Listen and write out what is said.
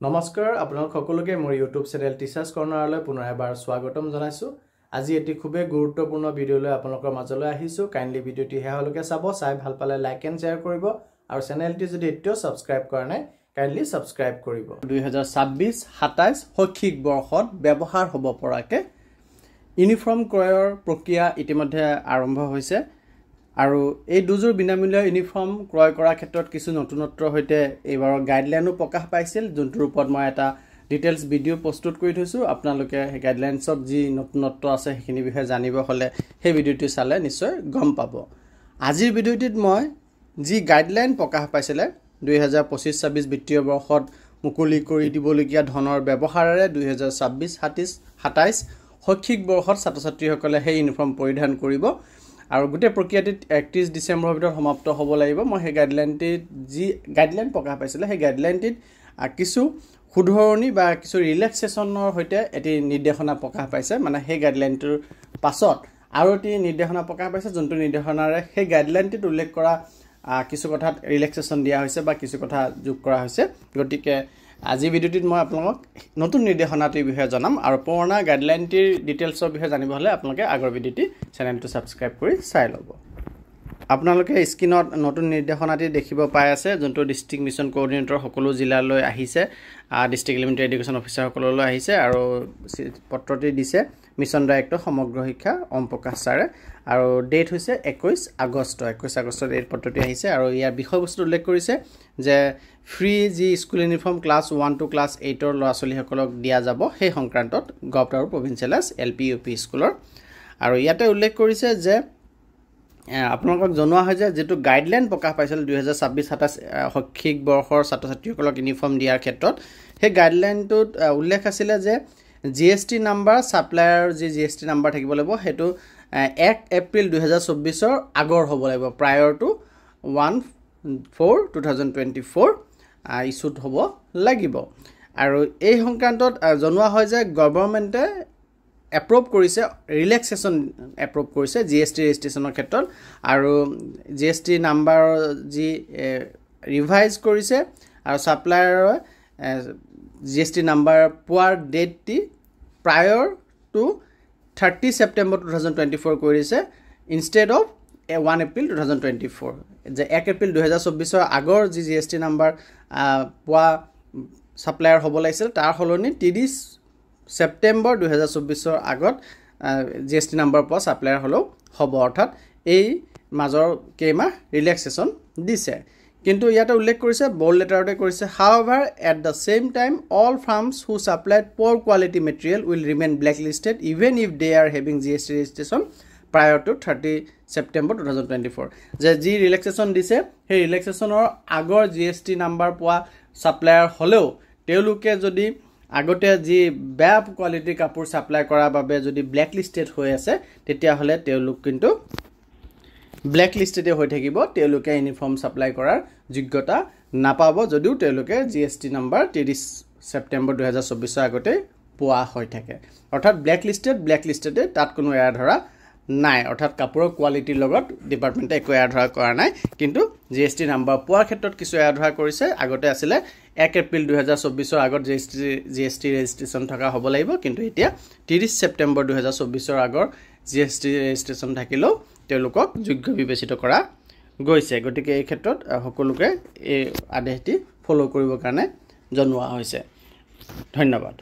নমস্কাৰ আপোনালোক সকলোকে মোৰ ইউটিউব চেনেল টিচাৰ্ছ কৰ্নাৰলৈ পুনৰ এবাৰ স্বাগতম জনাইছোঁ। আজি এটি খুবেই গুৰুত্বপূৰ্ণ ভিডিঅ'লৈ আপোনালোকৰ মাজলৈ আহিছোঁ। কাইণ্ডলি ভিডিঅ'টি শেষলৈকে চাব, চাই ভাল পালে লাইক এণ্ড শ্বেয়াৰ কৰিব আৰু চেনেলটি যদি এতিয়াও ছাবস্ক্ৰাইব কৰা নাই কাইণ্ডলি ছাবস্ক্ৰাইব কৰিব। 2026-27 শৈক্ষিক বৰ্ষত ব্যৱহাৰ হ'ব পৰাকৈ ইউনিফৰ্ম ক্ৰয়ৰ প্ৰক্ৰিয়া ইতিমধ্যে আৰম্ভ হৈছে আৰু এই দুযোৰ বিনামূল্য ইউনিফৰ্ম ক্ৰয় কৰাৰ ক্ষেত্ৰত কিছু নতুনত্বৰ সৈতে এইবাৰৰ গাইডলাইনো প্ৰকাশ পাইছিল, যোনটোৰ ওপৰত মই এটা ডিটেইলছ ভিডিঅ' প্ৰস্তুত কৰি থৈছোঁ। আপোনালোকে সেই গাইডলাইনছত যি নতুনত্ব আছে সেইখিনি বিষয়ে জানিব হ'লে সেই ভিডিঅ'টো চালে নিশ্চয় গম পাব। আজিৰ ভিডিঅ'টিত মই যি গাইডলাইন প্ৰকাশ পাইছিলে 2025-26 বিত্তীয় বৰ্ষত মুকলি কৰি দিবলগীয়া ধনৰ ব্যৱহাৰেৰে 2026-27 শৈক্ষিক বৰ্ষত ছাত্ৰ ছাত্ৰীসকলে সেই ইউনিফৰ্ম পৰিধান কৰিব আৰু গোটেই প্ৰক্ৰিয়াটিত 31 ডিচেম্বৰৰ ভিতৰত সমাপ্ত হ'ব লাগিব। মই সেই গাইডলাইনটিত যি গাইডলাইন প্ৰকাশ পাইছিলে সেই গাইডলাইনটিত কিছু শুধৰণি বা কিছু ৰিলেক্সেশ্যনৰ সৈতে এটি নিৰ্দেশনা প্ৰকাশ পাইছে। মানে সেই গাইডলাইনটোৰ পাছত আৰু এটি নিৰ্দেশনা প্ৰকাশ পাইছে, যোনটো নিৰ্দেশনাৰে সেই গাইডলাইনটিত উল্লেখ কৰা কিছু কথাত ৰিলেক্সেশ্যন দিয়া হৈছে বা কিছু কথা যোগ কৰা হৈছে। গতিকে আজিৰ ভিডিঅ'টিত মই আপোনালোকক নতুন নিৰ্দেশনাটিৰ বিষয়ে জনাম আৰু পুৰণা গাইডলাইনটিৰ ডিটেইলছৰ বিষয়ে জানিব হ'লে আপোনালোকে আগৰ ভিডিঅ'টি চেনেলটো ছাবস্ক্ৰাইব কৰি চাই ল'ব। আপোনালোকে স্ক্ৰীনত নতুন নিৰ্দেশনাটি দেখিব পাই আছে, যোনটো ডিষ্ট্ৰিক্ট মিছন কোঅৰ্ডিনেটৰ সকলো জিলালৈ আহিছে, ডিষ্ট্ৰিক্ট এলিমেণ্টাৰী এডুকেশ্যন অফিচাৰসকললৈ আহিছে আৰু পত্ৰটি দিছে মিছন ডাইৰেক্টৰ সমগ্ৰ শিক্ষা ওম প্ৰকাশ ছাৰে আৰু ডেট হৈছে 21 আগষ্ট এই পত্ৰটি আহিছে আৰু ইয়াৰ বিষয়বস্তু উল্লেখ কৰিছে যে ফ্ৰী যি school uniform class 1 to class 8ৰ ল'ৰা ছোৱালীসকলক দিয়া যাব সেই সংক্ৰান্তত গভট আৰু প্ৰভিঞ্চিয়েলাইজ LP UP স্কুলৰ। আৰু ইয়াতে উল্লেখ কৰিছে যে আপোনালোকক জনোৱা হয় যে যিটো গাইডলাইন প্ৰকাশ পাইছিল 2026-27 শৈক্ষিক বৰ্ষৰ ছাত্ৰ ছাত্ৰীসকলক ইউনিফৰ্ম দিয়াৰ ক্ষেত্ৰত সেই গাইডলাইনটোত উল্লেখ আছিলে যে GST নাম্বাৰ ছাপ্লায়াৰ যি GST নাম্বাৰ থাকিব লাগিব সেইটো 1 এপ্ৰিল 2024 আগৰ হ'ব লাগিব, প্ৰায়ৰ টু 1/4/2024 ইছ্যুড হ'ব লাগিব। আৰু এই সংক্ৰান্তত জনোৱা হয় যে গভৰ্ণমেণ্টে এপ্ৰুভ কৰিছে ৰিলেক্সেশ্যন এপ্ৰুভ কৰিছে GST ৰেজিষ্ট্ৰেশ্যনৰ ক্ষেত্ৰত আৰু GST নাম্বাৰ যি ৰিভাইজ কৰিছে আৰু ছাপ্লায়াৰৰ GST নাম্বাৰ পোৱাৰ ডেটটি প্ৰায়ৰ টু 30 ছেপ্টেম্বৰ 2024 কৰিছে ইনষ্টেড অফ 1 এপ্ৰিল 2024। যে 1 এপ্ৰিল 2024 আগৰ যি GST নাম্বাৰ পোৱা ছাপ্লায়াৰ হ'ব লাগিছিল তাৰ সলনি 30 ছেপ্টেম্বৰ 2024 আগত GST নাম্বাৰ পোৱা ছাপ্লায়াৰ হ'লেও হ'ব, অৰ্থাৎ এই মাজৰ কেইমাহ ৰিলেক্সেশ্যন দিছে। কিন্তু ইয়াতে উল্লেখ কৰিছে বোল্ড লেটাৰতে কৰিছে however at the same time all firms who supplied poor quality material will remain blacklisted even if they are having GST registration prior to 30 September 2024। যে যি ৰিলেক্সেশ্যন দিছে সেই ৰিলেক্সেশ্যনৰ আগৰ GST নাম্বাৰ পোৱা ছাপ্লায়াৰ হ'লেও তেওঁলোকে যদি আগতে যি বেয়া কোৱালিটিৰ কাপোৰ ছাপ্লাই কৰাৰ বাবে যদি ব্লেকলিষ্টেড হৈ আছে তেতিয়াহ'লে তেওঁলোক কিন্তু ব্লেকলিষ্টেডে হৈ থাকিব, তেওঁলোকে ইউনিফৰ্ম ছাপ্লাই কৰাৰ যোগ্যতা নাপাব যদিও তেওঁলোকে GST নাম্বাৰ 30 ছেপ্টেম্বৰ 2024 আগতে পোৱা হৈ থাকে। অৰ্থাৎ ব্লেকলিষ্টেডে তাত কোনো এৰা ধৰা নাই, অৰ্থাৎ কাপোৰৰ কোৱালিটিৰ লগত ডিপাৰ্টমেণ্টে একো এৰা ধৰা কৰা নাই, কিন্তু GST নাম্বাৰ পোৱাৰ ক্ষেত্ৰত কিছু এৰা ধৰা কৰিছে। আগতে আছিলে 1 এপ্ৰিল 2024 আগত GST ৰেজিষ্ট্ৰেশ্যন থকা হ'ব লাগিব, কিন্তু এতিয়া 30 ছেপ্টেম্বৰ 2024 আগৰ GST ৰেজিষ্ট্ৰেশ্যন থাকিলেও তেওঁলোকক যোগ্য বিবেচিত কৰা গৈছে। গতিকে এই ক্ষেত্ৰত সকলোকে এই আদেশটি ফ'ল' কৰিবৰ কাৰণে জনোৱা হৈছে। ধন্যবাদ।